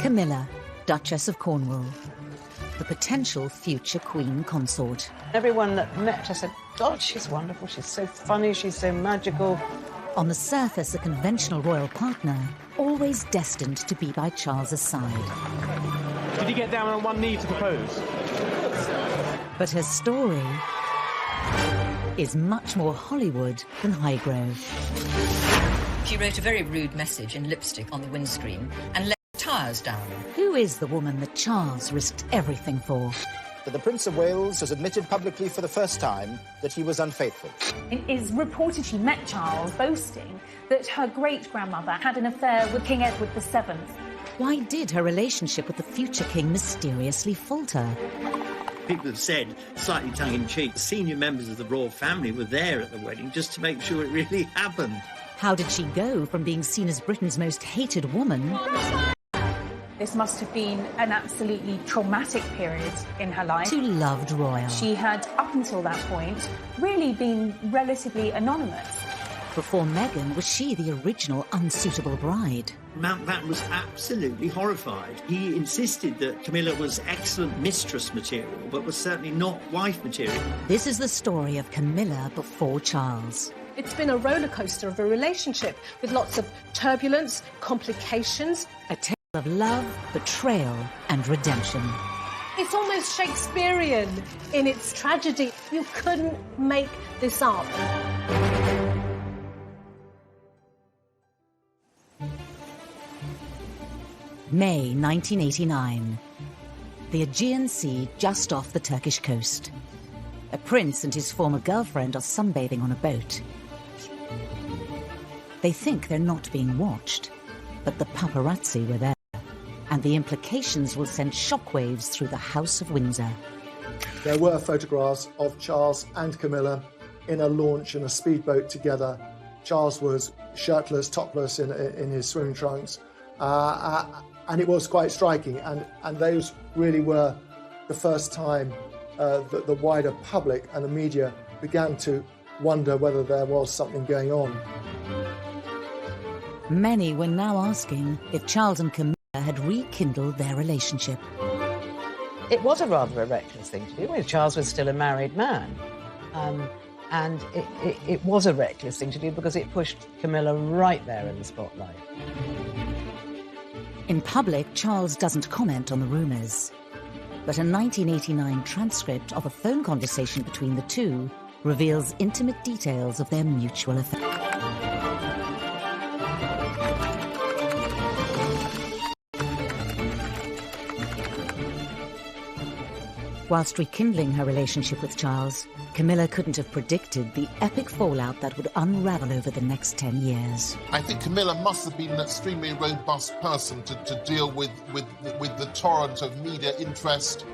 Camilla, Duchess of Cornwall, the potential future Queen Consort. Everyone that met her said, God, she's wonderful, she's so funny, she's so magical. On the surface, a conventional royal partner, always destined to be by Charles's side. Did he get down on one knee to propose? But her story is much more Hollywood than Highgrove. She wrote a very rude message in lipstick on the windscreen and let tires down. Who is the woman that Charles risked everything for? But the Prince of Wales has admitted publicly for the first time that he was unfaithful. It is reported she met Charles, boasting that her great-grandmother had an affair with King Edward VII. Why did her relationship with the future king mysteriously falter? People have said, slightly tongue-in-cheek, senior members of the royal family were there at the wedding just to make sure it really happened. How did she go from being seen as Britain's most hated woman? This must have been an absolutely traumatic period in her life. To loved royal. She had, up until that point, really been relatively anonymous. Before Meghan, was she the original unsuitable bride? Mountbatten was absolutely horrified. He insisted that Camilla was excellent mistress material, but was certainly not wife material. This is the story of Camilla before Charles. It's been a roller coaster of a relationship with lots of turbulence, complications. A tale of love, betrayal and redemption. It's almost Shakespearean in its tragedy. You couldn't make this up. May 1989. The Aegean Sea just off the Turkish coast. A prince and his former girlfriend are sunbathing on a boat. They think they're not being watched, but the paparazzi were there, and the implications will send shockwaves through the House of Windsor. There were photographs of Charles and Camilla in a launch in a speedboat together. Charles was shirtless, topless in his swimming trunks, and it was quite striking. And those really were the first time that the wider public and the media began to wonder whether there was something going on. Many were now asking if Charles and Camilla had rekindled their relationship. It was a rather reckless thing to do. Well, Charles was still a married man. And it was a reckless thing to do because it pushed Camilla right there in the spotlight. In public, Charles doesn't comment on the rumours. But a 1989 transcript of a phone conversation between the two reveals intimate details of their mutual affair. Whilst rekindling her relationship with Charles, Camilla couldn't have predicted the epic fallout that would unravel over the next 10 years. I think Camilla must have been an extremely robust person to deal with the torrent of media interest,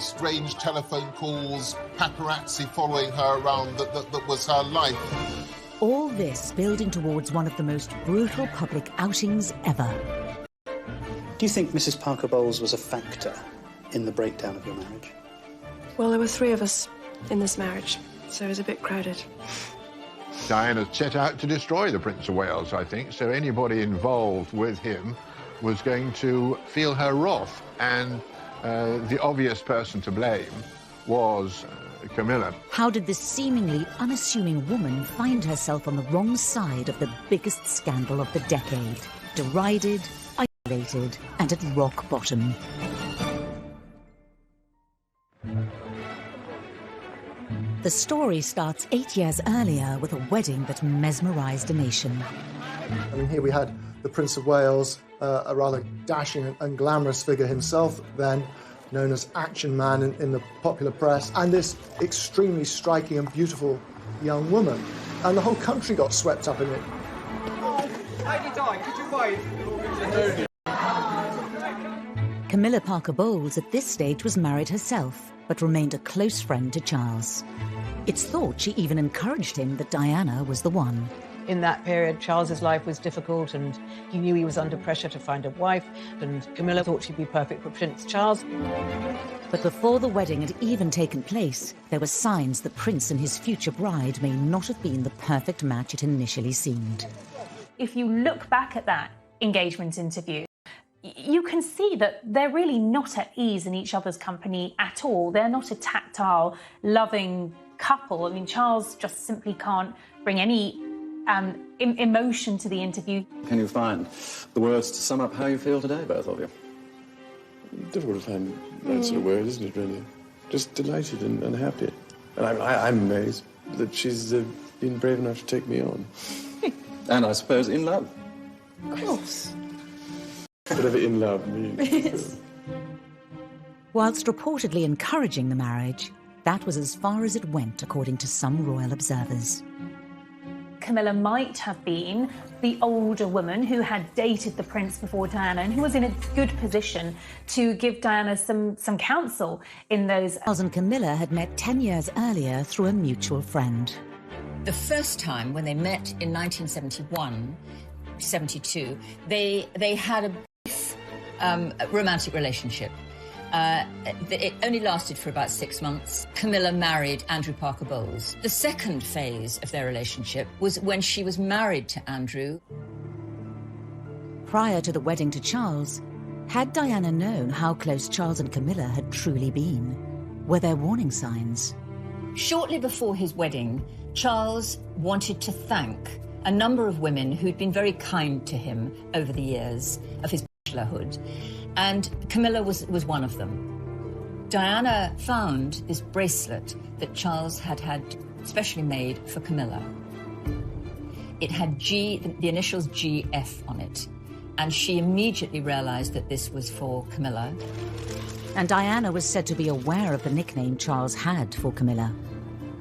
strange telephone calls, paparazzi following her around that was her life. All this building towards one of the most brutal public outings ever. Do you think Mrs. Parker Bowles was a factor in the breakdown of your marriage? Well, there were 3 of us in this marriage, so it was a bit crowded. Diana set out to destroy the Prince of Wales, I think, so anybody involved with him was going to feel her wrath, and the obvious person to blame was Camilla. How did this seemingly unassuming woman find herself on the wrong side of the biggest scandal of the decade? Derided, isolated, and at rock bottom. The story starts 8 years earlier with a wedding that mesmerised a nation. I mean, here we had the Prince of Wales, a rather dashing and glamorous figure himself, then known as Action Man in the popular press, and this extremely striking and beautiful young woman. And the whole country got swept up in it. Camilla Parker Bowles at this stage was married herself, but remained a close friend to Charles. It's thought she even encouraged him that Diana was the one. In that period, Charles's life was difficult and he knew he was under pressure to find a wife, and Camilla thought she'd be perfect for Prince Charles. But before the wedding had even taken place, there were signs the prince and his future bride may not have been the perfect match it initially seemed. If you look back at that engagement interview, you can see that they're really not at ease in each other's company at all. They're not a tactile, loving couple. I mean, Charles just simply can't bring any emotion to the interview. Can you find the words to sum up how you feel today, both of you? Difficult to find that sort of word, isn't it, really? Just delighted and happy. And I'm amazed that she's been brave enough to take me on. And I suppose in love. Of course. Whatever in love means. Whilst reportedly encouraging the marriage, that was as far as it went, according to some royal observers. Camilla might have been the older woman who had dated the prince before Diana and who was in a good position to give Diana some counsel in those... Charles and Camilla had met 10 years earlier through a mutual friend. The first time when they met in 1971-72, they had a brief romantic relationship. It only lasted for about 6 months. Camilla married Andrew Parker Bowles. The second phase of their relationship was when she was married to Andrew. Prior to the wedding to Charles, had Diana known how close Charles and Camilla had truly been? Were there warning signs? Shortly before his wedding, Charles wanted to thank a number of women who'd been very kind to him over the years of his bachelorhood. And Camilla was one of them. Diana found this bracelet that Charles had specially made for Camilla. It had the initials GF on it, and she immediately realised that this was for Camilla. And Diana was said to be aware of the nickname Charles had for Camilla.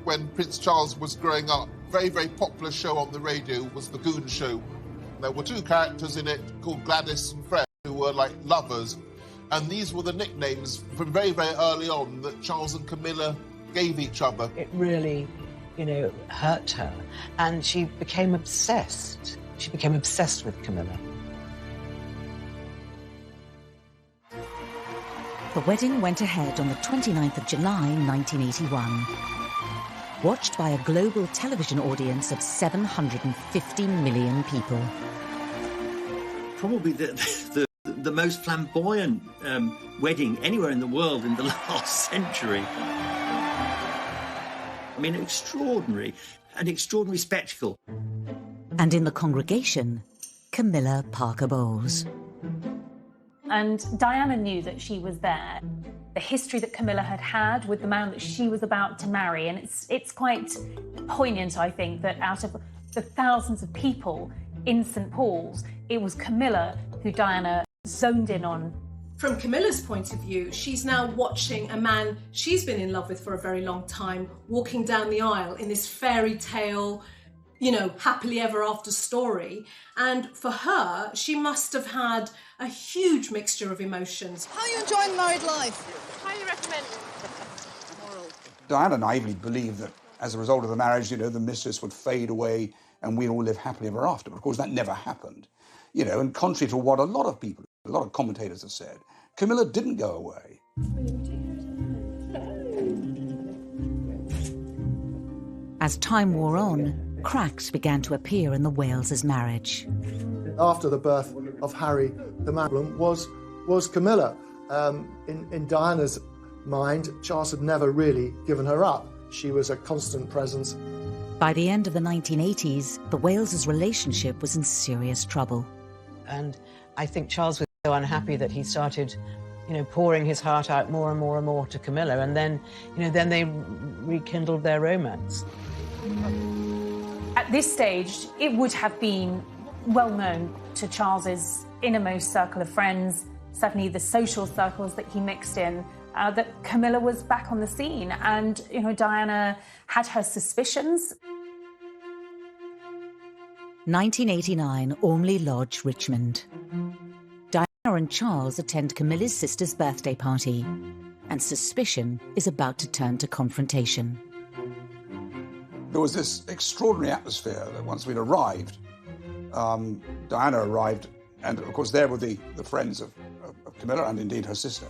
When Prince Charles was growing up, very, very popular show on the radio was The Goon Show. There were two characters in it called Gladys and Fred, who were like lovers, and these were the nicknames from very, very early on that Charles and Camilla gave each other. It really, hurt her, and she became obsessed. She became obsessed with Camilla. The wedding went ahead on the 29th of July, 1981. Watched by a global television audience of 750 million people. Probably the most flamboyant wedding anywhere in the world in the last century. I mean, an extraordinary spectacle. And in the congregation, Camilla Parker Bowles. And Diana knew that she was there. The history that Camilla had with the man that she was about to marry, and it's quite poignant, I think, that out of the thousands of people in St. Paul's, it was Camilla who Diana zoned in on. From Camilla's point of view, she's now watching a man she's been in love with for a very long time walking down the aisle in this fairy tale, happily ever after story. And for her, she must have had a huge mixture of emotions. How are you enjoying married life? Highly recommend. Diana naively believed that as a result of the marriage, the mistress would fade away and we'd all live happily ever after. But of course, that never happened. And contrary to what a lot of commentators have said, Camilla didn't go away. As time wore on, cracks began to appear in the Wales' marriage. After the birth of Harry, the problem was Camilla. In Diana's mind, Charles had never really given her up. She was a constant presence. By the end of the 1980s, the Wales' relationship was in serious trouble. And I think Charles was so unhappy that he started, pouring his heart out more and more and more to Camilla. And then, then they rekindled their romance. At this stage, it would have been well known to Charles's innermost circle of friends, certainly the social circles that he mixed in, that Camilla was back on the scene. And, Diana had her suspicions. 1989, Ormley Lodge, Richmond. Diana and Charles attend Camilla's sister's birthday party, and suspicion is about to turn to confrontation. There was this extraordinary atmosphere that once we'd arrived, Diana arrived, and of course there were the friends of Camilla and indeed her sister.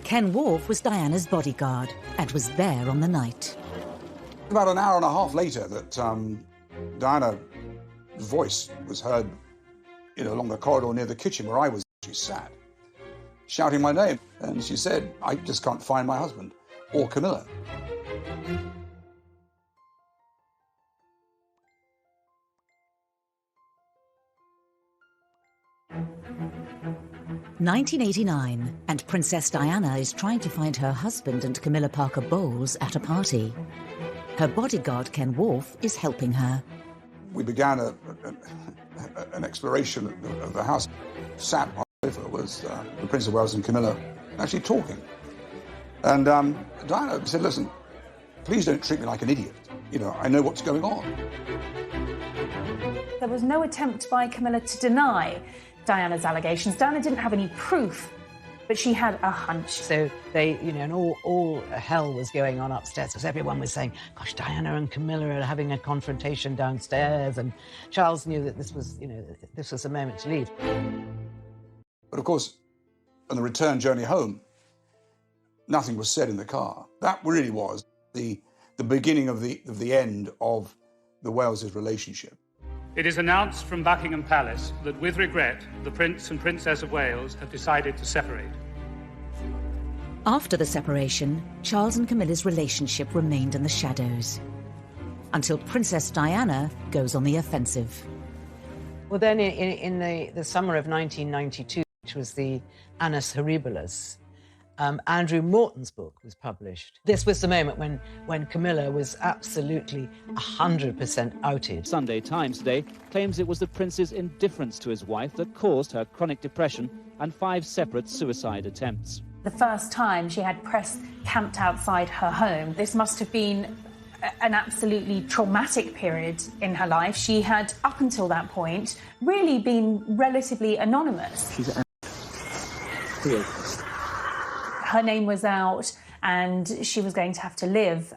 Ken Wharf was Diana's bodyguard and was there on the night. About an hour and a half later that Diana's voice was heard along the corridor near the kitchen where I was. she sat, shouting my name. And she said, I just can't find my husband, or Camilla. (1989), and Princess Diana is trying to find her husband and Camilla Parker Bowles at a party. Her bodyguard, Ken Worf, is helping her. We began an exploration of the house. Sat on the sofa was the Prince of Wales and Camilla actually talking. And Diana said, listen, please don't treat me like an idiot. You know, I know what's going on. There was no attempt by Camilla to deny Diana's allegations. Diana didn't have any proof, but she had a hunch. So they, you know, and all hell was going on upstairs because everyone was saying, gosh, Diana and Camilla are having a confrontation downstairs. And Charles knew that this was, you know, this was the moment to leave. But of course, on the return journey home, nothing was said in the car. That really was the beginning of the end of the Wales' relationship. It is announced from Buckingham Palace that, with regret, the Prince and Princess of Wales have decided to separate. After the separation, Charles and Camilla's relationship remained in the shadows, until Princess Diana goes on the offensive. Well, then in the summer of 1992, which was the Annus Horribilis, Andrew Morton's book was published. This was the moment when Camilla was absolutely 100% outed. Sunday Times today claims it was the prince's indifference to his wife that caused her chronic depression and 5 separate suicide attempts. The first time she had press camped outside her home, this must have been an absolutely traumatic period in her life. She had, up until that point, really been relatively anonymous. Her name was out, and she was going to have to live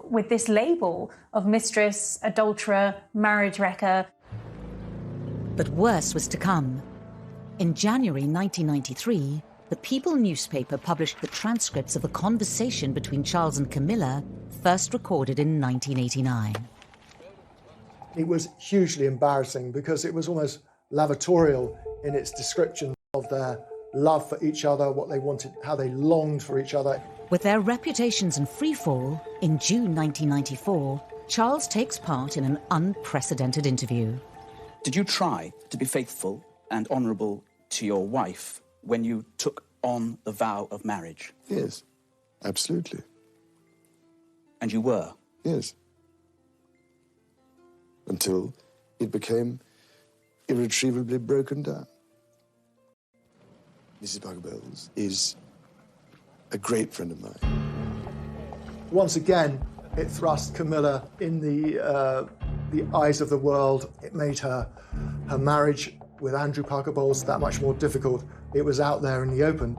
with this label of mistress, adulterer, marriage wrecker. But worse was to come. In January 1993, the People newspaper published the transcripts of the conversation between Charles and Camilla, first recorded in 1989. It was hugely embarrassing because it was almost lavatorial in its description of their love for each other, what they wanted, how they longed for each other. With their reputations in freefall, in June 1994, Charles takes part in an unprecedented interview. Did you try to be faithful and honourable to your wife when you took on the vow of marriage? Yes, absolutely. And you were? Yes. Until it became irretrievably broken down. Mrs. Parker Bowles is a great friend of mine. Once again, it thrust Camilla in the eyes of the world. It made her marriage with Andrew Parker Bowles that much more difficult. It was out there in the open.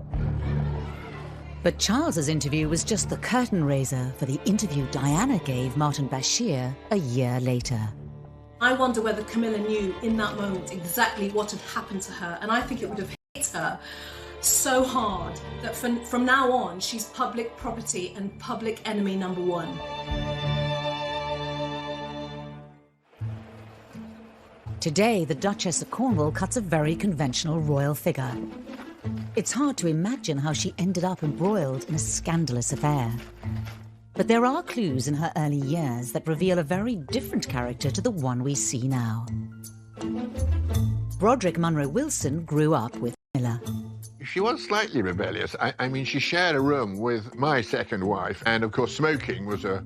But Charles's interview was just the curtain raiser for the interview Diana gave Martin Bashir a year later. I wonder whether Camilla knew in that moment exactly what had happened to her, and I think it would have hit her so hard that from now on she's public property and public enemy number one. Today, the Duchess of Cornwall cuts a very conventional royal figure. It's hard to imagine how she ended up embroiled in a scandalous affair. But there are clues in her early years that reveal a very different character to the one we see now. Broderick Munro Wilson grew up with Camilla. She was slightly rebellious. I mean, she shared a room with my second wife, and of course smoking was a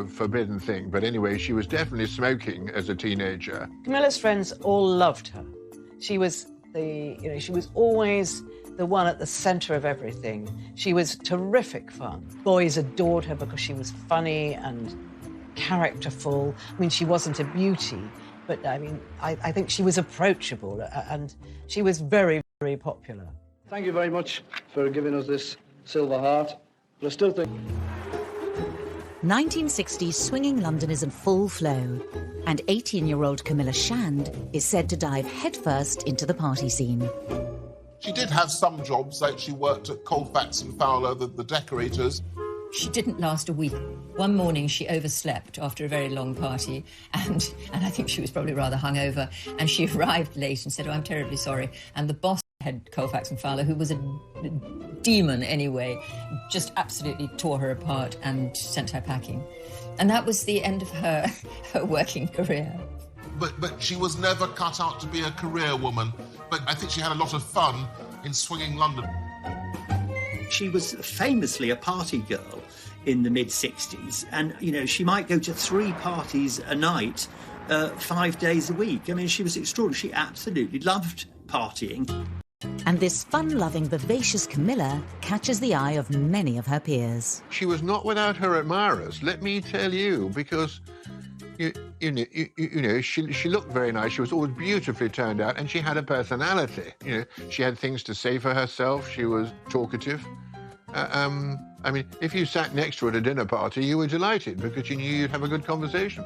forbidden thing. But anyway, she was definitely smoking as a teenager. Camilla's friends all loved her. She was she was always the one at the centre of everything. She was terrific fun. Boys adored her because she was funny and characterful. I mean, she wasn't a beauty, but I mean, I think she was approachable, and she was very, very popular. Thank you very much for giving us this Silver Heart, but I still think... 1960s swinging London is in full flow, and 18-year-old Camilla Shand is said to dive headfirst into the party scene. She did have some jobs, like she worked at Colfax and Fowler, the decorators. She didn't last a week. One morning she overslept after a very long party, and I think she was probably rather hungover, and she arrived late and said, "Oh, I'm terribly sorry." And the boss head Colfax and Fowler, who was a demon anyway, just absolutely tore her apart and sent her packing. And that was the end of her working career. But she was never cut out to be a career woman. But I think she had a lot of fun in swinging London. She was famously a party girl in the mid-60s. And, you know, she might go to 3 parties a night, 5 days a week. I mean, she was extraordinary. She absolutely loved partying. And this fun-loving, vivacious Camilla catches the eye of many of her peers. She was not without her admirers, let me tell you, because you know, she looked very nice. She was always beautifully turned out, and she had a personality. You know, she had things to say for herself. She was talkative. I mean, if you sat next to her at a dinner party, you were delighted because you knew you'd have a good conversation.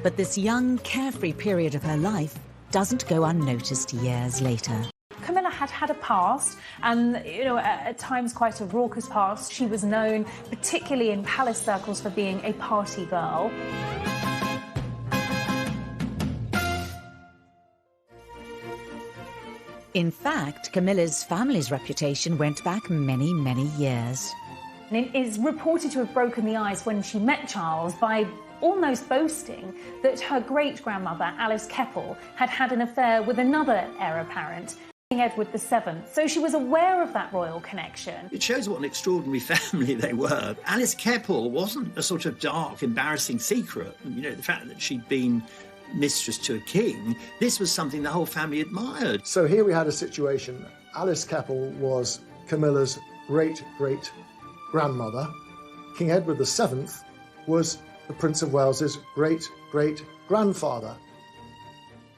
But this young, carefree period of her life doesn't go unnoticed years later. Camilla had had a past, and, you know, at times quite a raucous past. She was known, particularly in palace circles, for being a party girl. In fact, Camilla's family's reputation went back many, many years. And it is reported to have broken the ice when she met Charles by almost boasting that her great-grandmother, Alice Keppel, had had an affair with another heir apparent, King Edward VII. So she was aware of that royal connection. It shows what an extraordinary family they were. Alice Keppel wasn't a sort of dark, embarrassing secret. You know, the fact that she'd been mistress to a king, this was something the whole family admired. So here we had a situation. Alice Keppel was Camilla's great-great-grandmother. King Edward VII was the Prince of Wales's great-great-grandfather.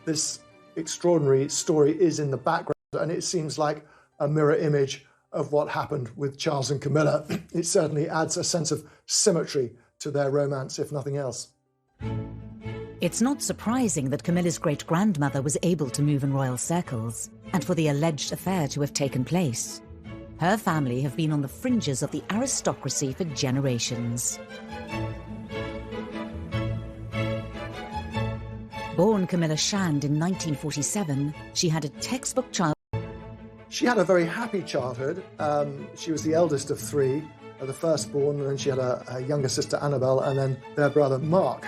This extraordinary story is in the background, and it seems like a mirror image of what happened with Charles and Camilla. It certainly adds a sense of symmetry to their romance, if nothing else. It's not surprising that Camilla's great-grandmother was able to move in royal circles, and for the alleged affair to have taken place. Her family have been on the fringes of the aristocracy for generations. Born Camilla Shand in 1947, she had a textbook childhood. She had a very happy childhood. She was the eldest of 3, the firstborn, and then she had a younger sister, Annabelle, and then their brother, Mark.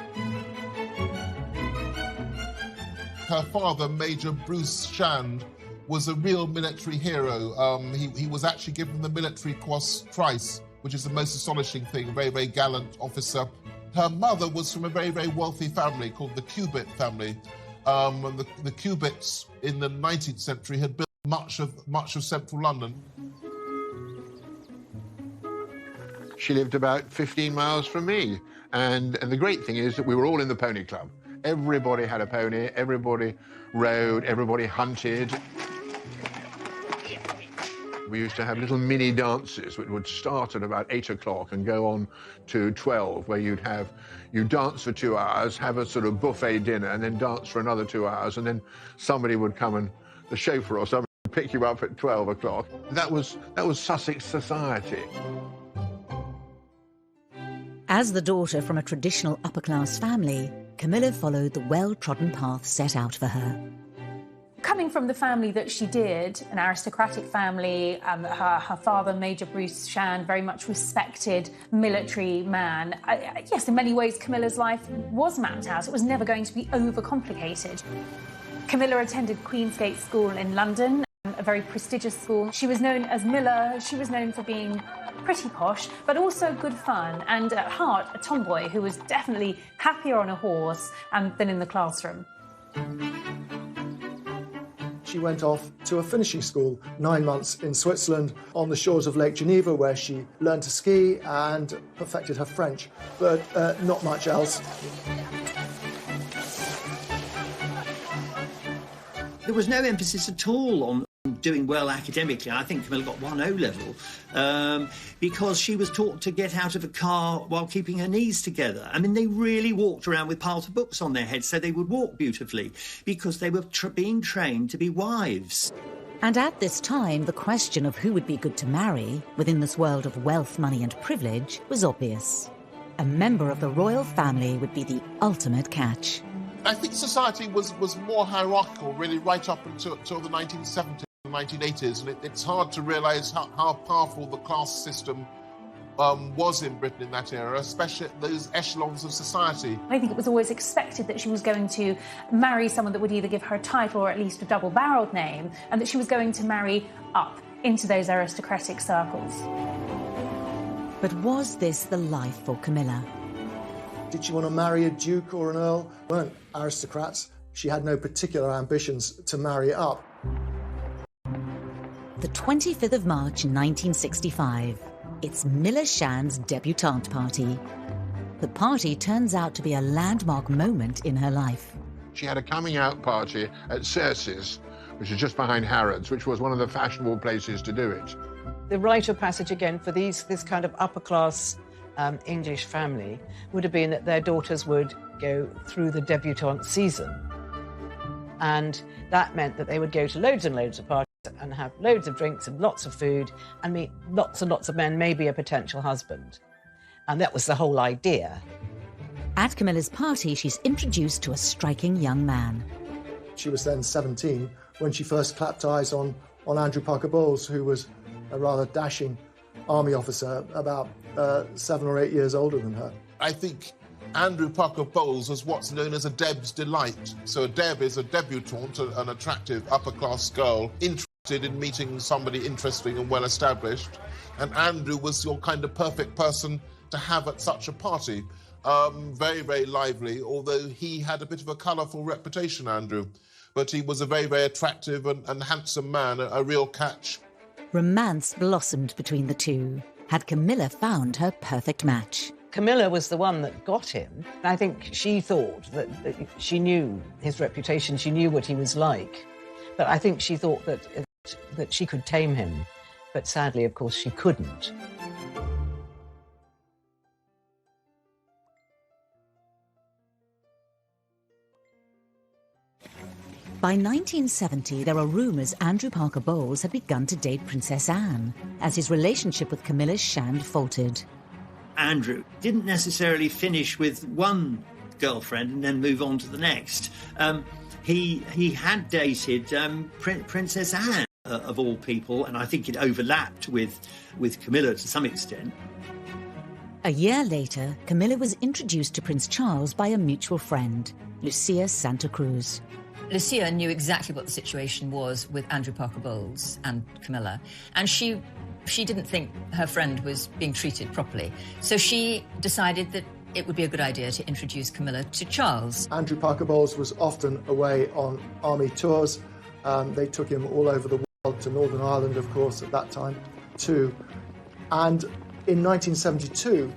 Her father, Major Bruce Shand, was a real military hero. He was actually given the Military Cross thrice, which is the most astonishing thing, a very, very gallant officer. Her mother was from a very, very wealthy family called the Cubitt family. And the Cubitts in the 19th century had built much of central London. She lived about 15 miles from me. And the great thing is that we were all in the pony club. Everybody had a pony, everybody rode, everybody hunted. We used to have little mini dances which would start at about 8 o'clock and go on to 12, where you'd dance for 2 hours, have a sort of buffet dinner, and then dance for another 2 hours, and then somebody would come, and the chauffeur or somebody would pick you up at 12 o'clock. That was Sussex society. As the daughter from a traditional upper-class family, Camilla followed the well-trodden path set out for her. Coming from the family that she did, an aristocratic family, her father, Major Bruce Shand, very much respected military man. Yes, in many ways, Camilla's life was mapped out. It was never going to be overcomplicated. Camilla attended Queensgate School in London, a very prestigious school. She was known as Miller. She was known for being pretty posh, but also good fun, and at heart, a tomboy who was definitely happier on a horse than in the classroom. She went off to a finishing school, 9 months in Switzerland, on the shores of Lake Geneva, where she learned to ski and perfected her French, but not much else. There was no emphasis at all on doing well academically. I think Camilla got 1 O-level because she was taught to get out of a car while keeping her knees together. I mean, they really walked around with piles of books on their heads so they would walk beautifully because they were being trained to be wives. And at this time, the question of who would be good to marry within this world of wealth, money and privilege was obvious. A member of the royal family would be the ultimate catch. I think society was more hierarchical, really, right up until the 1970s. 1980s, and it's hard to realise how powerful the class system was in Britain in that era, especially at those echelons of society. I think it was always expected that she was going to marry someone that would either give her a title or at least a double-barreled name, and that she was going to marry up into those aristocratic circles. But was this the life for Camilla? Did she want to marry a duke or an earl? Weren't aristocrats. She had no particular ambitions to marry up. The 25th of March 1965. It's Milla Shan's debutante party. The party turns out to be a landmark moment in her life. She had a coming-out party at Cersei's, which is just behind Harrods, which was one of the fashionable places to do it. The rite of passage, again, for this kind of upper-class English family would have been that their daughters would go through the debutante season. And that meant that they would go to loads and loads of parties and have loads of drinks and lots of food and meet lots and lots of men, maybe a potential husband. And that was the whole idea. At Camilla's party, she's introduced to a striking young man. She was then 17 when she first clapped eyes on Andrew Parker Bowles, who was a rather dashing army officer, about 7 or 8 years older than her. I think Andrew Parker Bowles was what's known as a Deb's delight. So a Deb is a debutante, an attractive upper-class girl, interested in meeting somebody interesting and well-established. And Andrew was your kind of perfect person to have at such a party. Very, very lively, although he had a bit of a colourful reputation, Andrew. But he was a very, very attractive and handsome man, a real catch. Romance blossomed between the two. Had Camilla found her perfect match? Camilla was the one that got him. I think she thought that she knew his reputation, she knew what he was like. But I think she thought that she could tame him. But sadly, of course, she couldn't. By 1970, there are rumours Andrew Parker Bowles had begun to date Princess Anne, as his relationship with Camilla Shand faltered. Andrew didn't necessarily finish with one girlfriend and then move on to the next. He had dated Princess Anne, of all people, and I think it overlapped with Camilla to some extent. A year later, Camilla was introduced to Prince Charles by a mutual friend, Lucia Santa Cruz. Lucia knew exactly what the situation was with Andrew Parker Bowles and Camilla, and she didn't think her friend was being treated properly. So she decided that it would be a good idea to introduce Camilla to Charles. Andrew Parker Bowles was often away on army tours. They took him all over the world, to Northern Ireland, of course, at that time, too. And in 1972,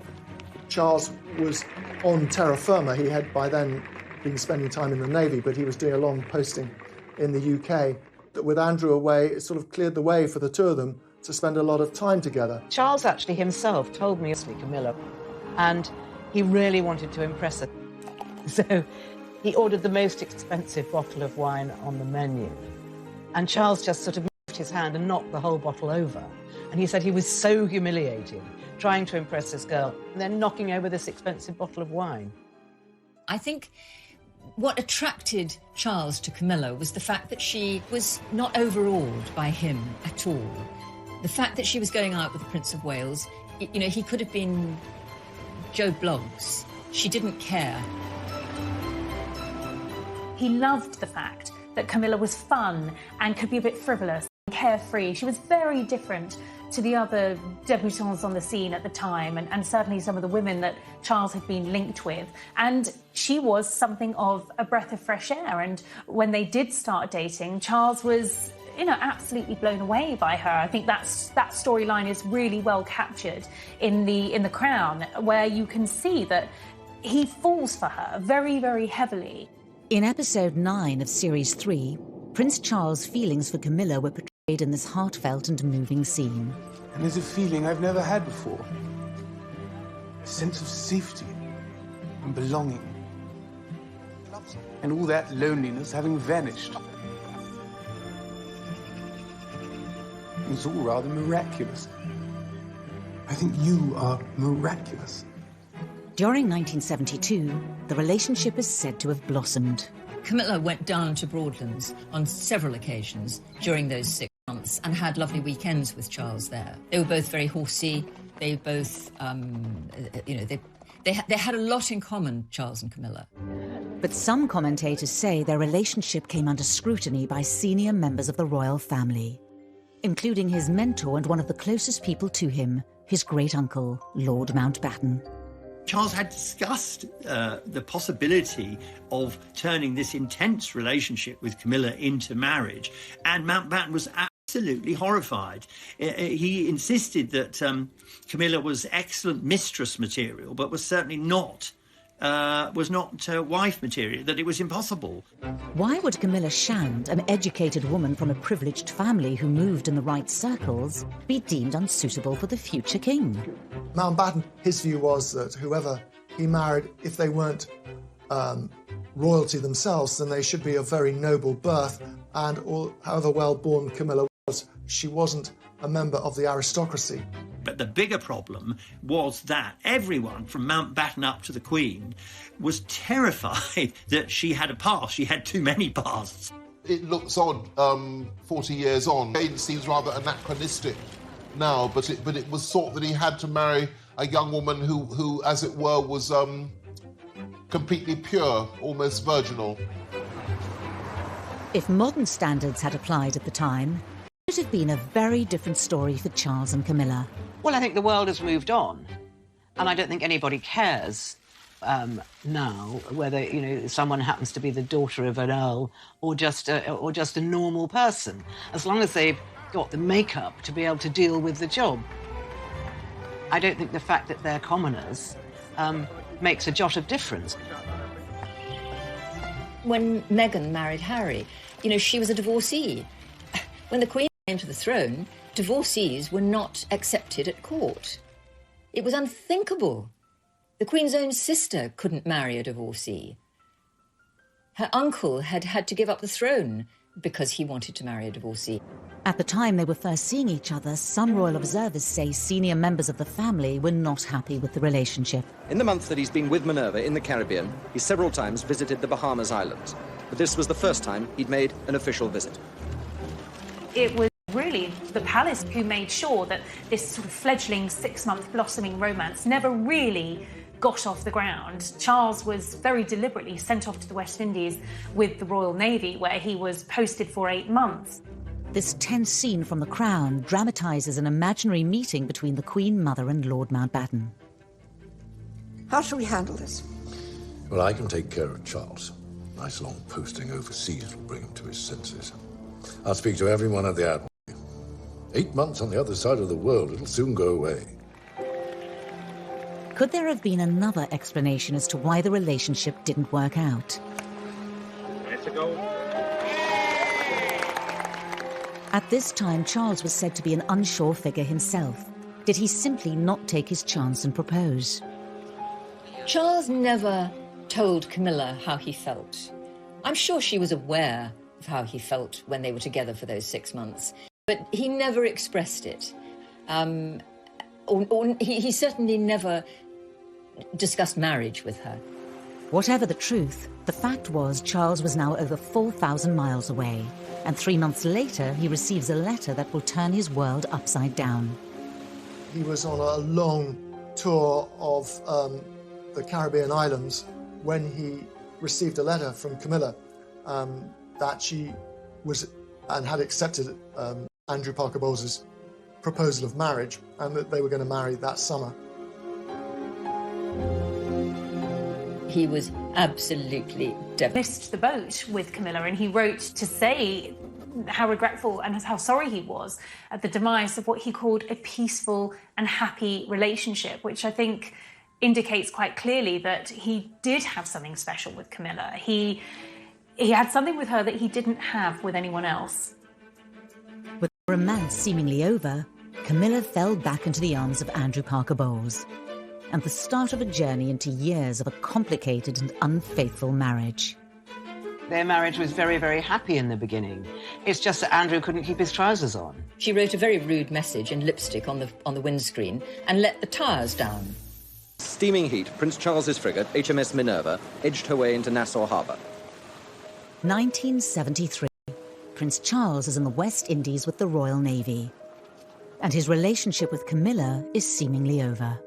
Charles was on terra firma. He had by then been spending time in the Navy, but he was doing a long posting in the UK. With Andrew away, it sort of cleared the way for the two of them to spend a lot of time together. Charles actually himself told me, Camilla, and he really wanted to impress her. So he ordered the most expensive bottle of wine on the menu. And Charles just sort of moved his hand and knocked the whole bottle over. And he said he was so humiliated trying to impress this girl and then knocking over this expensive bottle of wine. I think what attracted Charles to Camilla was the fact that she was not overawed by him at all. The fact that she was going out with the Prince of Wales, you know, he could have been Joe Bloggs. She didn't care. He loved the fact that Camilla was fun and could be a bit frivolous and carefree. She was very different to the other debutantes on the scene at the time, and certainly some of the women that Charles had been linked with. And she was something of a breath of fresh air. And when they did start dating, Charles was, you know, absolutely blown away by her. I think that storyline is really well captured in the Crown, where you can see that he falls for her very, very heavily. In episode 9 of series 3, Prince Charles' feelings for Camilla were portrayed in this heartfelt and moving scene. And there's a feeling I've never had before. A sense of safety and belonging. And all that loneliness having vanished. It was all rather miraculous. I think you are miraculous. During 1972, the relationship is said to have blossomed. Camilla went down to Broadlands on several occasions during those 6 months and had lovely weekends with Charles there. They were both very horsey. They both, they had a lot in common, Charles and Camilla. But some commentators say their relationship came under scrutiny by senior members of the royal family, including his mentor and one of the closest people to him, his great-uncle, Lord Mountbatten. Charles had discussed the possibility of turning this intense relationship with Camilla into marriage, and Mountbatten was absolutely horrified. He insisted that Camilla was excellent mistress material, but was certainly not wife material, that it was impossible. Why would Camilla Shand, an educated woman from a privileged family who moved in the right circles, be deemed unsuitable for the future king? Mountbatten, his view was that whoever he married, if they weren't royalty themselves, then they should be of very noble birth, and however well-born Camilla was, she wasn't a member of the aristocracy. But the bigger problem was that everyone, from Mountbatten up to the Queen, was terrified that she had a past. She had too many pasts. It looks odd 40 years on. It seems rather anachronistic now, but it was thought that he had to marry a young woman who as it were, was completely pure, almost virginal. If modern standards had applied at the time, it would have been a very different story for Charles and Camilla. Well, I think the world has moved on, and I don't think anybody cares now whether someone happens to be the daughter of an earl or just a normal person, as long as they've got the makeup to be able to deal with the job. I don't think the fact that they're commoners makes a jot of difference. When Meghan married Harry, she was a divorcee. When the Queen came to the throne, divorcees were not accepted at court. It was unthinkable. The Queen's own sister couldn't marry a divorcee. Her uncle had had to give up the throne because he wanted to marry a divorcee. At the time they were first seeing each other, some royal observers say senior members of the family were not happy with the relationship. In the month that he's been with Minerva in the Caribbean, he several times visited the Bahamas Islands. But this was the first time he'd made an official visit. It was really the palace who made sure that this sort of fledgling 6-month blossoming romance never really got off the ground. Charles was very deliberately sent off to the West Indies with the Royal Navy, where he was posted for 8 months. This tense scene from The Crown dramatises an imaginary meeting between the Queen Mother and Lord Mountbatten. How shall we handle this? Well, I can take care of Charles. Nice long posting overseas will bring him to his senses. I'll speak to everyone at the Admiralty. 8 months on the other side of the world, it'll soon go away. Could there have been another explanation as to why the relationship didn't work out? Let's go. At this time, Charles was said to be an unsure figure himself. Did he simply not take his chance and propose? Charles never told Camilla how he felt. I'm sure she was aware of how he felt when they were together for those 6 months, but he never expressed it. He certainly never discussed marriage with her. Whatever the truth, the fact was Charles was now over 4,000 miles away, and 3 months later he receives a letter that will turn his world upside down. He was on a long tour of the Caribbean islands when he received a letter from Camilla that she was and had accepted Andrew Parker Bowles's proposal of marriage, and that they were going to marry that summer. He was absolutely devastated. Missed the boat with Camilla, and he wrote to say how regretful and how sorry he was at the demise of what he called a peaceful and happy relationship, which I think indicates quite clearly that he did have something special with Camilla. He had something with her that he didn't have with anyone else. With the romance seemingly over, Camilla fell back into the arms of Andrew Parker Bowles, and the start of a journey into years of a complicated and unfaithful marriage. Their marriage was very, very happy in the beginning. It's just that Andrew couldn't keep his trousers on. She wrote a very rude message in lipstick on the windscreen and let the tires down. Steaming heat, Prince Charles's frigate, HMS Minerva, edged her way into Nassau Harbour. 1973. Prince Charles is in the West Indies with the Royal Navy, and his relationship with Camilla is seemingly over.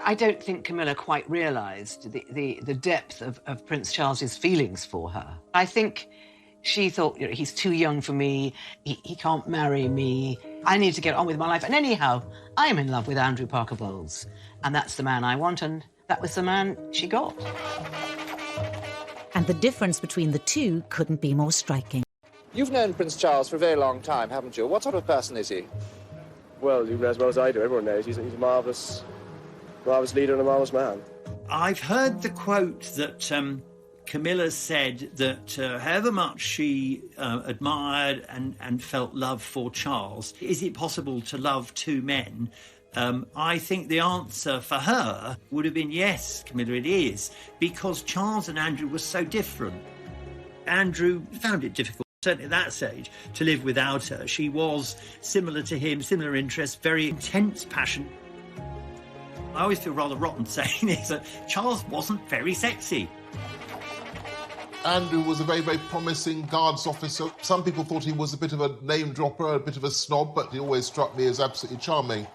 I don't think Camilla quite realised the depth of Prince Charles's feelings for her. I think she thought, he's too young for me, he can't marry me, I need to get on with my life. And anyhow, I'm in love with Andrew Parker Bowles, and that's the man I want, and that was the man she got. And the difference between the two couldn't be more striking. You've known Prince Charles for a very long time, haven't you? What sort of person is he? Well, you know as well as I do. Everyone knows he's a marvellous leader and a marvellous man. I've heard the quote that Camilla said that however much she admired and felt love for Charles, is it possible to love two men? I think the answer for her would have been yes, Camilla, it is, because Charles and Andrew were so different. Andrew found it difficult, certainly at that stage, to live without her. She was similar to him, similar interests, very intense passion. I always feel rather rotten saying this, that Charles wasn't very sexy. Andrew was a very, very promising guards officer. Some people thought he was a bit of a name dropper, a bit of a snob, but he always struck me as absolutely charming.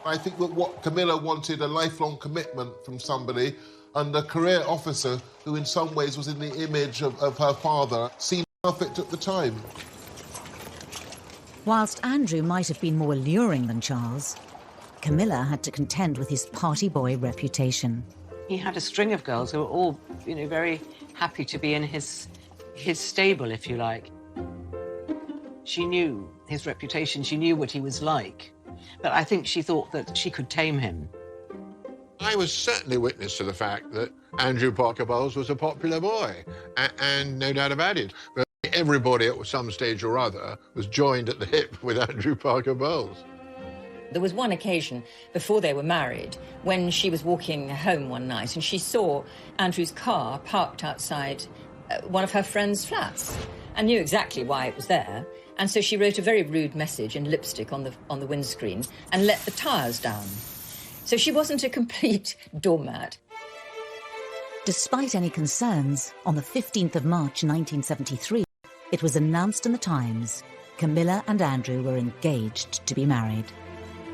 I think that what Camilla wanted, a lifelong commitment from somebody, and a career officer who in some ways was in the image of her father, seemed perfect at the time. Whilst Andrew might have been more alluring than Charles, Camilla had to contend with his party boy reputation. He had a string of girls who were all, very happy to be in his stable, if you like. She knew his reputation, she knew what he was like, but I think she thought that she could tame him. I was certainly witness to the fact that Andrew Parker Bowles was a popular boy, and no doubt about it. But everybody at some stage or other was joined at the hip with Andrew Parker Bowles. There was one occasion before they were married when she was walking home one night and she saw Andrew's car parked outside one of her friend's flats and knew exactly why it was there. And so she wrote a very rude message in lipstick on the windscreen and let the tyres down. So she wasn't a complete doormat. Despite any concerns, on the 15th of March 1973, it was announced in the Times Camilla and Andrew were engaged to be married.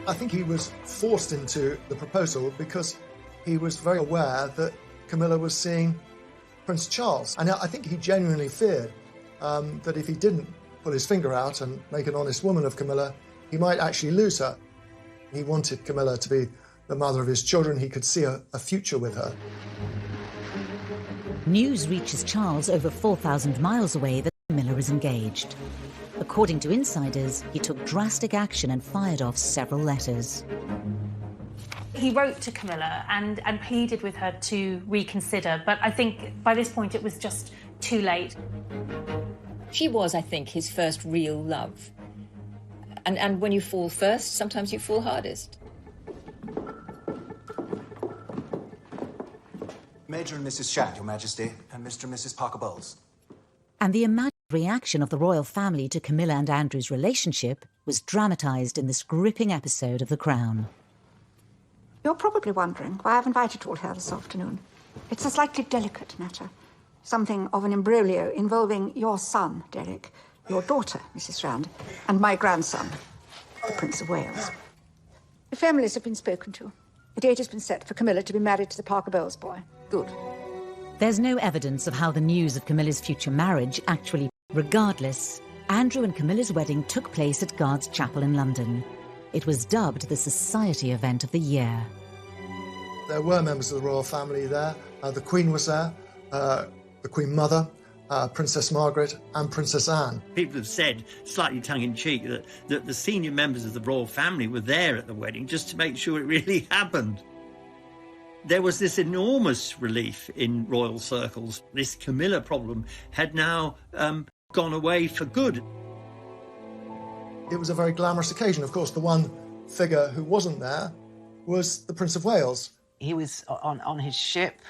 I think he was forced into the proposal because he was very aware that Camilla was seeing Prince Charles. And I think he genuinely feared that if he didn't pull his finger out and make an honest woman of Camilla, he might actually lose her. He wanted Camilla to be the mother of his children. He could see a future with her. News reaches Charles over 4,000 miles away that Camilla is engaged. According to insiders, he took drastic action and fired off several letters. He wrote to Camilla and pleaded with her to reconsider, but I think by this point it was just too late. She was, I think, his first real love. And when you fall first, sometimes you fall hardest. Major and Mrs. Shand, Your Majesty, and Mr. and Mrs. Parker Bowles. And the imagined reaction of the royal family to Camilla and Andrew's relationship was dramatised in this gripping episode of The Crown. You're probably wondering why I've invited you all here this afternoon. It's a slightly delicate matter. Something of an imbroglio involving your son, Derek, your daughter, Mrs. Shand, and my grandson, the Prince of Wales. The families have been spoken to. The date has been set for Camilla to be married to the Parker Bowles boy. Good. There's no evidence of how the news of Camilla's future marriage actually... Regardless, Andrew and Camilla's wedding took place at Guards Chapel in London. It was dubbed the Society Event of the Year. There were members of the royal family there. The Queen was there, the Queen Mother, Princess Margaret and Princess Anne. People have said, slightly tongue-in-cheek, that the senior members of the royal family were there at the wedding just to make sure it really happened. There was this enormous relief in royal circles. This Camilla problem had now gone away for good. It was a very glamorous occasion. Of course, the one figure who wasn't there was the Prince of Wales. He was on his ship,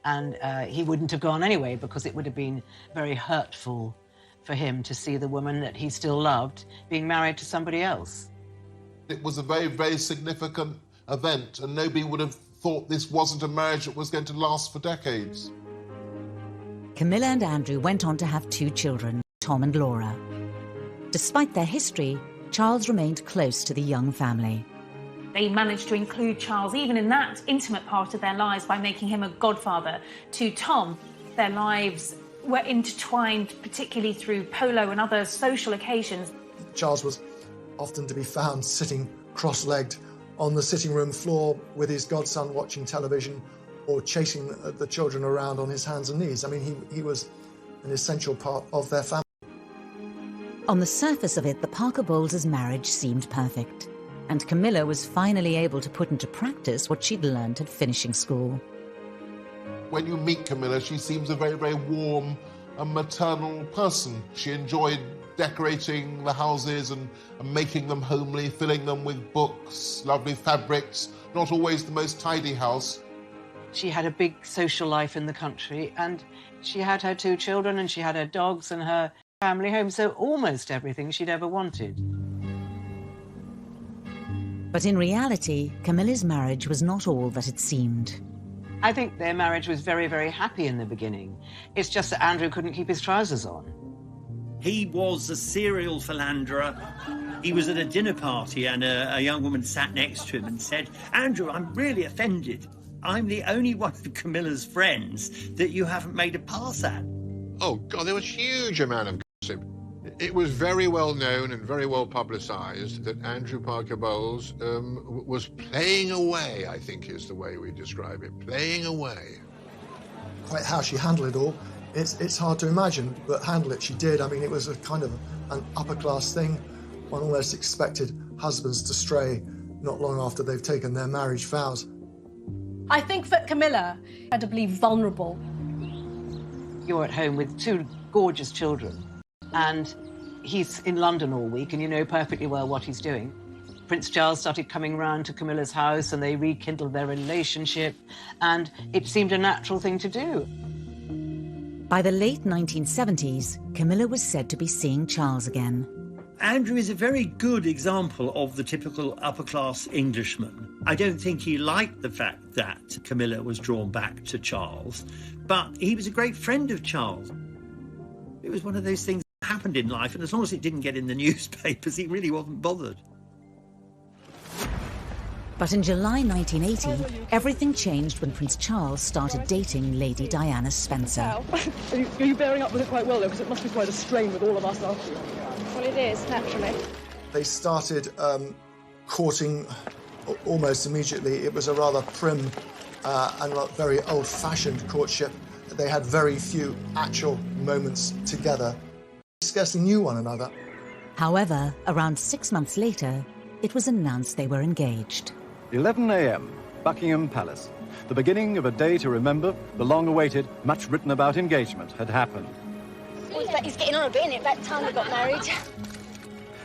and he wouldn't have gone anyway because it would have been very hurtful for him to see the woman that he still loved being married to somebody else. It was a very, very significant event, and nobody would have thought this wasn't a marriage that was going to last for decades. Camilla and Andrew went on to have 2 children, Tom and Laura. Despite their history, Charles remained close to the young family. They managed to include Charles even in that intimate part of their lives by making him a godfather to Tom. Their lives were intertwined, particularly through polo and other social occasions. Charles was often to be found sitting cross-legged on the sitting room floor with his godson watching television or chasing the children around on his hands and knees. I mean, he was an essential part of their family. On the surface of it, the Parker Bowles' marriage seemed perfect, and Camilla was finally able to put into practice what she'd learned at finishing school. When you meet Camilla, she seems a very, very warm and maternal person. She enjoyed decorating the houses and making them homely, filling them with books, lovely fabrics, not always the most tidy house. She had a big social life in the country, and she had her 2 children, and she had her dogs and her family home, so almost everything she'd ever wanted. But in reality, Camilla's marriage was not all that it seemed. I think their marriage was very, very happy in the beginning. It's just that Andrew couldn't keep his trousers on. He was a serial philanderer. He was at a dinner party and a young woman sat next to him and said, "Andrew, I'm really offended. I'm the only one of Camilla's friends that you haven't made a pass at." Oh, God, there was a huge amount of gossip. It was very well known and very well publicised that Andrew Parker Bowles was playing away, I think is the way we describe it, playing away. Quite how she handled it all, it's hard to imagine, but handle it she did. I mean, it was a kind of an upper-class thing. One almost expected husbands to stray not long after they've taken their marriage vows. I think that Camilla, incredibly vulnerable. You're at home with 2 gorgeous children, and he's in London all week, and you know perfectly well what he's doing. Prince Charles started coming round to Camilla's house, and they rekindled their relationship, and it seemed a natural thing to do. By the late 1970s, Camilla was said to be seeing Charles again. Andrew is a very good example of the typical upper-class Englishman. I don't think he liked the fact that Camilla was drawn back to Charles, but he was a great friend of Charles. It was one of those things that happened in life, and as long as it didn't get in the newspapers, he really wasn't bothered. But in July 1980, everything changed when Prince Charles started dating Lady Diana Spencer. Are you bearing up with it quite well, though? Because it must be quite a strain with all of us after you. Well, it is, naturally. They started courting almost immediately. It was a rather prim and very old-fashioned courtship. They had very few actual moments together. They scarcely knew one another. However, around 6 months later, it was announced they were engaged. 11 a.m., Buckingham Palace. The beginning of a day to remember. The long-awaited, much written about engagement had happened. Well, he's getting on a bit, isn't it? About time we got married.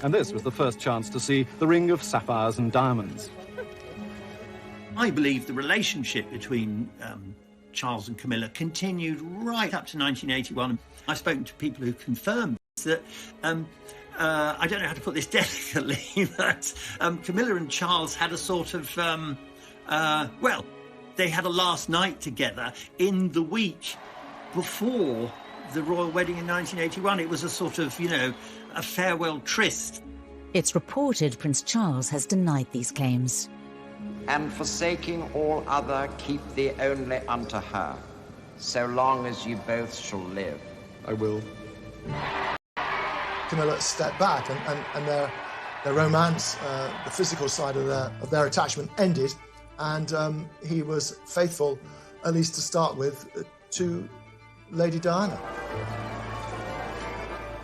And this was the first chance to see the ring of sapphires and diamonds. I believe the relationship between Charles and Camilla continued right up to 1981. I've spoken to people who confirmed that, I don't know how to put this delicately, but Camilla and Charles had a sort of, they had a last night together in the week before the royal wedding in 1981. It was a sort of, a farewell tryst. It's reported Prince Charles has denied these claims. And forsaking all other, keep thee only unto her, so long as you both shall live. I will. Camilla stepped back, and their romance, the physical side of their attachment ended, and he was faithful, at least to start with, to Lady Diana.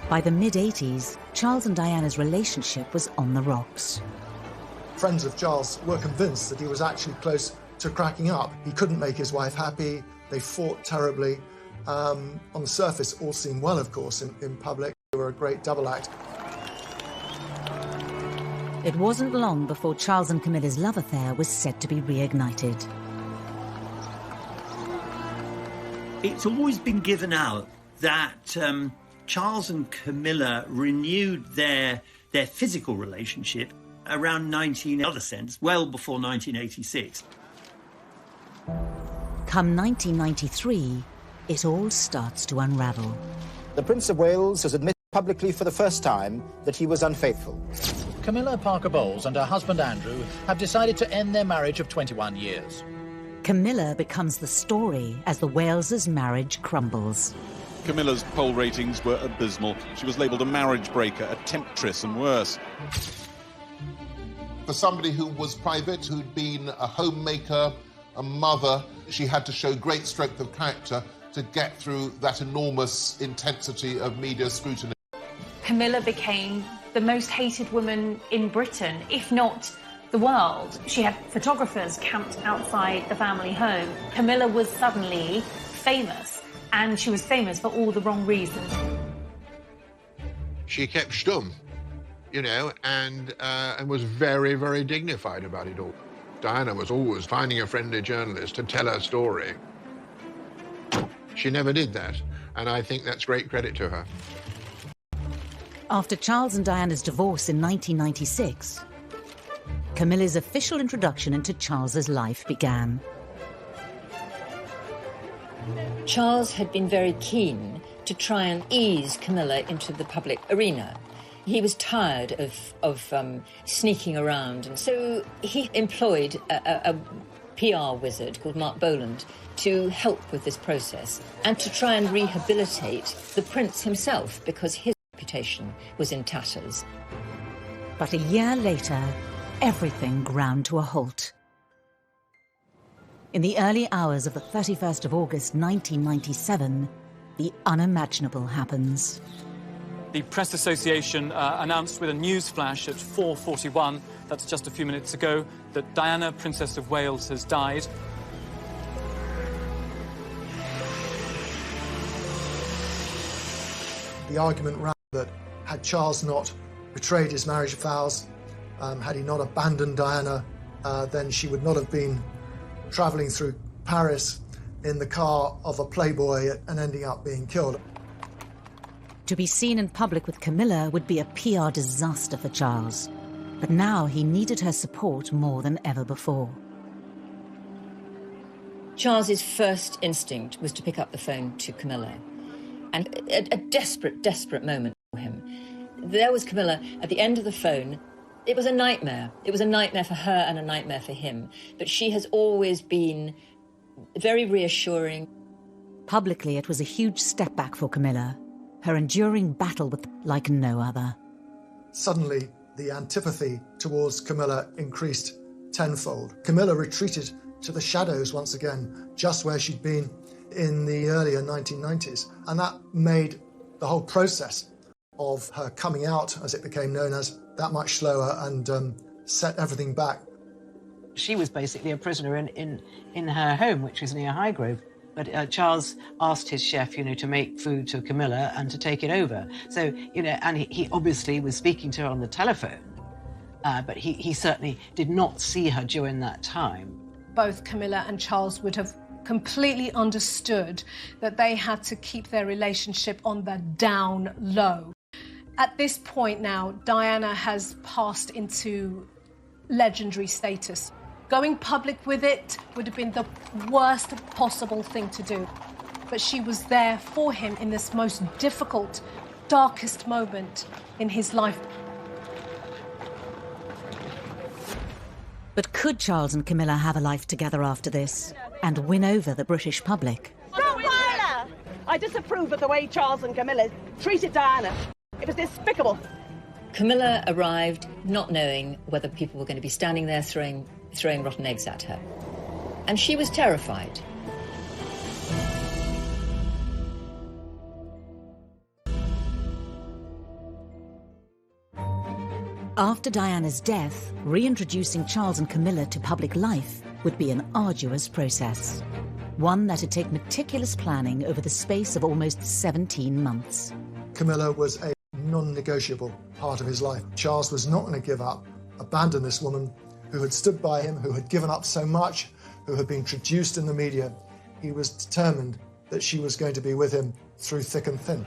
By the mid-80s, Charles and Diana's relationship was on the rocks. Friends of Charles were convinced that he was actually close to cracking up. He couldn't make his wife happy. They fought terribly. On the surface, all seemed well, of course, in public. They were a great double act. It wasn't long before Charles and Camilla's love affair was said to be reignited. It's always been given out that Charles and Camilla renewed their physical relationship around well before 1986. Come 1993, it all starts to unravel. The Prince of Wales has admitted publicly for the first time that he was unfaithful. Camilla Parker Bowles and her husband Andrew have decided to end their marriage of 21 years. Camilla becomes the story as the Wales's marriage crumbles. Camilla's poll ratings were abysmal. She was labelled a marriage breaker, a temptress and worse. For somebody who was private, who'd been a homemaker, a mother, she had to show great strength of character to get through that enormous intensity of media scrutiny. Camilla became the most hated woman in Britain, if not the world. She had photographers camped outside the family home. Camilla was suddenly famous, and she was famous for all the wrong reasons. She kept stum, you know, and was very, very dignified about it all. Diana was always finding a friendly journalist to tell her story. She never did that, and I think that's great credit to her. After Charles and Diana's divorce in 1996, Camilla's official introduction into Charles's life began. Charles had been very keen to try and ease Camilla into the public arena. He was tired of sneaking around, and so he employed a PR wizard called Mark Boland to help with this process and to try and rehabilitate the prince himself, because his reputation was in tatters. But a year later, everything ground to a halt. In the early hours of the 31st of August 1997, the unimaginable happens. The Press Association announced with a news flash at 4:41, that's just a few minutes ago, that Diana, Princess of Wales, has died. The argument ran that had Charles not betrayed his marriage vows, had he not abandoned Diana, then she would not have been travelling through Paris in the car of a playboy and ending up being killed. To be seen in public with Camilla would be a PR disaster for Charles. But now he needed her support more than ever before. Charles's first instinct was to pick up the phone to Camilla. And a desperate, desperate moment for him. There was Camilla at the end of the phone. It was a nightmare. It was a nightmare for her and a nightmare for him. But she has always been very reassuring. Publicly, it was a huge step back for Camilla. Her enduring battle with like no other. Suddenly, the antipathy towards Camilla increased tenfold. Camilla retreated to the shadows once again, just where she'd been in the earlier 1990s. And that made the whole process of her coming out, as it became known as, that much slower and set everything back. She was basically a prisoner in her home, which was near Highgrove. But Charles asked his chef, to make food to Camilla and to take it over. So, and he obviously was speaking to her on the telephone, but he certainly did not see her during that time. Both Camilla and Charles would have completely understood that they had to keep their relationship on the down low. At this point now, Diana has passed into legendary status. Going public with it would have been the worst possible thing to do. But she was there for him in this most difficult, darkest moment in his life. But could Charles and Camilla have a life together after this and win over the British public? Rottweiler! I disapprove of the way Charles and Camilla treated Diana. It was despicable. Camilla arrived not knowing whether people were going to be standing there throwing rotten eggs at her. And she was terrified. After Diana's death, reintroducing Charles and Camilla to public life would be an arduous process. One that'd take meticulous planning over the space of almost 17 months. Camilla was a non-negotiable part of his life. Charles was not going to give up, abandon this woman who had stood by him, who had given up so much, who had been traduced in the media. He was determined that she was going to be with him through thick and thin.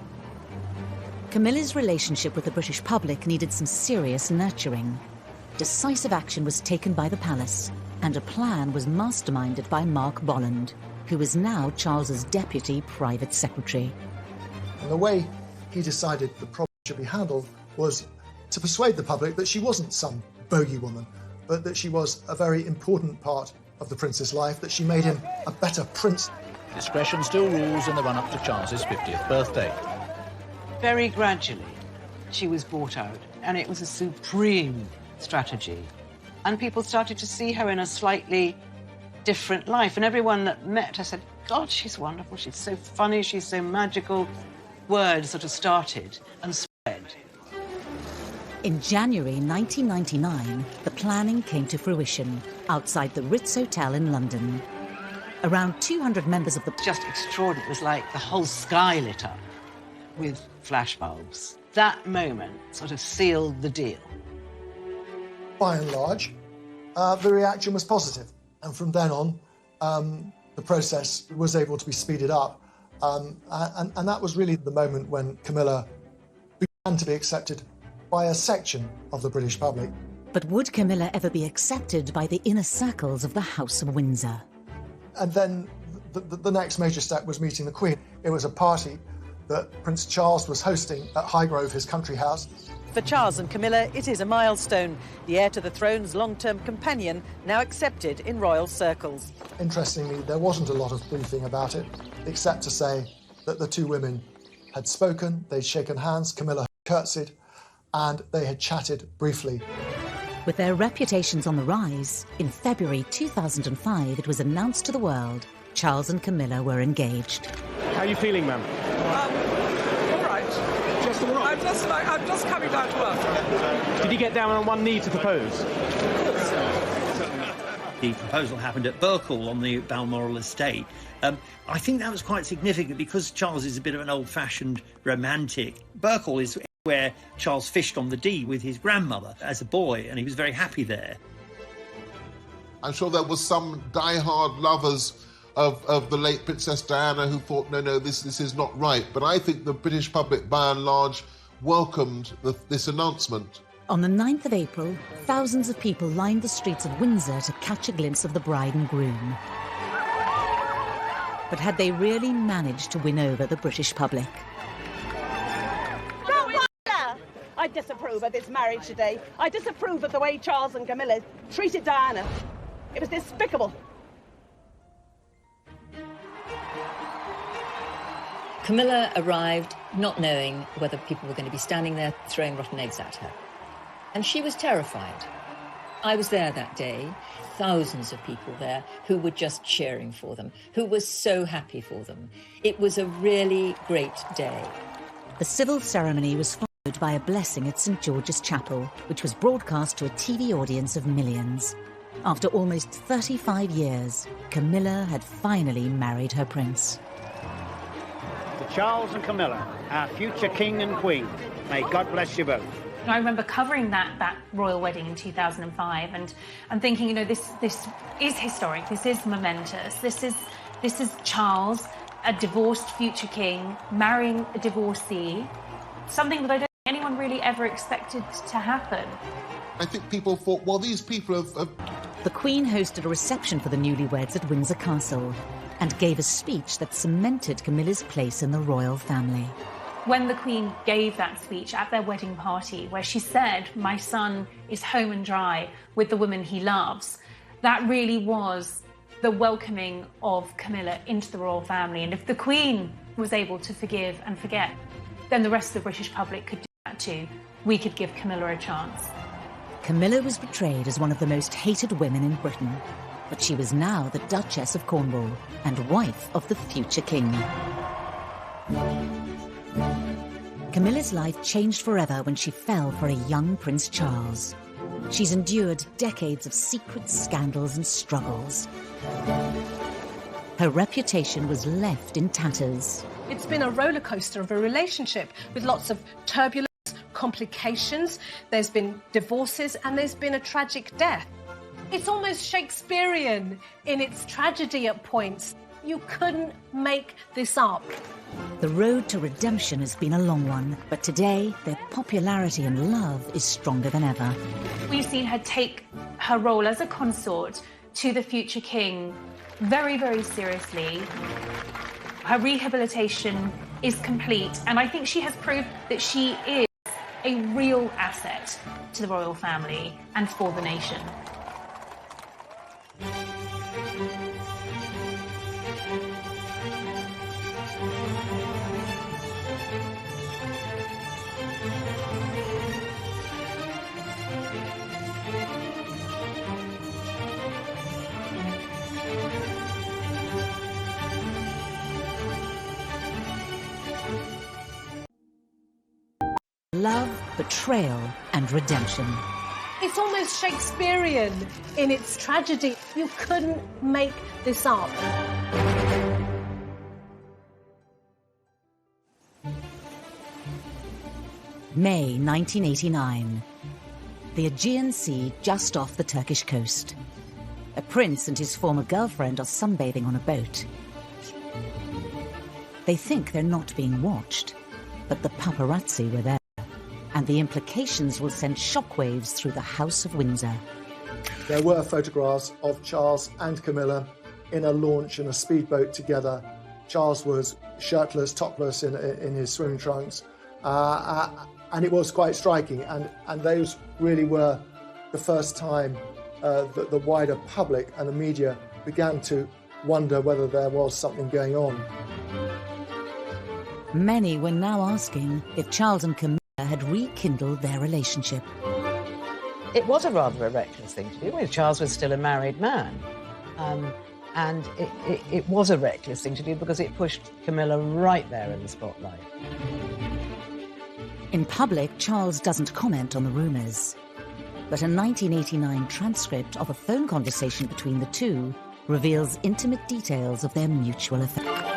Camilla's relationship with the British public needed some serious nurturing. Decisive action was taken by the palace, and a plan was masterminded by Mark Boland, who was now Charles's deputy private secretary. And the way he decided the problem should be handled was to persuade the public that she wasn't some bogey woman, but that she was a very important part of the prince's life, that she made him a better prince. Discretion still rules in the run-up to Charles's 50th birthday. Very gradually, she was bought out, and it was a supreme strategy. And people started to see her in a slightly different life. And everyone that met her said, God, she's wonderful, she's so funny, she's so magical. Word sort of started and spread. In January 1999, the planning came to fruition outside the Ritz Hotel in London. Around 200 members of the... Just extraordinary. It was like the whole sky lit up with flashbulbs. That moment sort of sealed the deal. By and large, the reaction was positive. And from then on, the process was able to be speeded up. And that was really the moment when Camilla began to be accepted by a section of the British public. But would Camilla ever be accepted by the inner circles of the House of Windsor? And then the next major step was meeting the Queen. It was a party that Prince Charles was hosting at Highgrove, his country house. For Charles and Camilla, it is a milestone. The heir to the throne's long-term companion, now accepted in royal circles. Interestingly, there wasn't a lot of briefing about it, except to say that the two women had spoken, they'd shaken hands, Camilla had curtsied, and they had chatted briefly. With their reputations on the rise, in February 2005, it was announced to the world Charles and Camilla were engaged. How are you feeling, ma'am? All right. Just all right? I'm just coming down to earth. Did you get down on one knee to propose? The proposal happened at Burkle on the Balmoral estate. I think that was quite significant because Charles is a bit of an old-fashioned romantic. Burkle is where Charles fished on the Dee with his grandmother as a boy, and he was very happy there. I'm sure there was some die-hard lovers of the late Princess Diana who thought, no, this is not right. But I think the British public, by and large, welcomed this announcement. On the 9th of April, thousands of people lined the streets of Windsor to catch a glimpse of the bride and groom. But had they really managed to win over the British public? I disapprove of this marriage today. I disapprove of the way Charles and Camilla treated Diana. It was despicable. Camilla arrived not knowing whether people were going to be standing there throwing rotten eggs at her. And she was terrified. I was there that day, thousands of people there who were just cheering for them, who were so happy for them. It was a really great day. The civil ceremony was followed by a blessing at St. George's Chapel, which was broadcast to a TV audience of millions. After almost 35 years, Camilla had finally married her prince. To Charles and Camilla, our future king and queen, may God bless you both. I remember covering that royal wedding in 2005 and thinking, this is historic, this is momentous, this is Charles, a divorced future king, marrying a divorcee, something that I don't think anyone really ever expected to happen. I think people thought, well, these people have... The Queen hosted a reception for the newlyweds at Windsor Castle and gave a speech that cemented Camilla's place in the royal family. When the Queen gave that speech at their wedding party, where she said, "My son is home and dry with the woman he loves," that really was the welcoming of Camilla into the royal family. And if the Queen was able to forgive and forget, then the rest of the British public could do that too. We could give Camilla a chance. Camilla was portrayed as one of the most hated women in Britain, but she was now the Duchess of Cornwall and wife of the future king. Camilla's life changed forever when she fell for a young Prince Charles. She's endured decades of secret scandals and struggles. Her reputation was left in tatters. It's been a roller coaster of a relationship with lots of turbulence, complications. There's been divorces and there's been a tragic death. It's almost Shakespearean in its tragedy at points. You couldn't make this up. The road to redemption has been a long one, but today their popularity and love is stronger than ever. We've seen her take her role as a consort to the future king very, very seriously. Her rehabilitation is complete, and I think she has proved that she is a real asset to the royal family and for the nation. Love, betrayal, and redemption. It's almost Shakespearean in its tragedy. You couldn't make this up. May 1989. The Aegean Sea just off the Turkish coast. A prince and his former girlfriend are sunbathing on a boat. They think they're not being watched, but the paparazzi were there. And the implications will send shockwaves through the House of Windsor. There were photographs of Charles and Camilla in a launch in a speedboat together. Charles was shirtless, topless in his swimming trunks. And it was quite striking. And those really were the first time that the wider public and the media began to wonder whether there was something going on. Many were now asking if Charles and Camilla had rekindled their relationship. It was a rather reckless thing to do. I mean, Charles was still a married man. And it was a reckless thing to do because it pushed Camilla right there in the spotlight. In public, Charles doesn't comment on the rumours. But a 1989 transcript of a phone conversation between the two reveals intimate details of their mutual affair.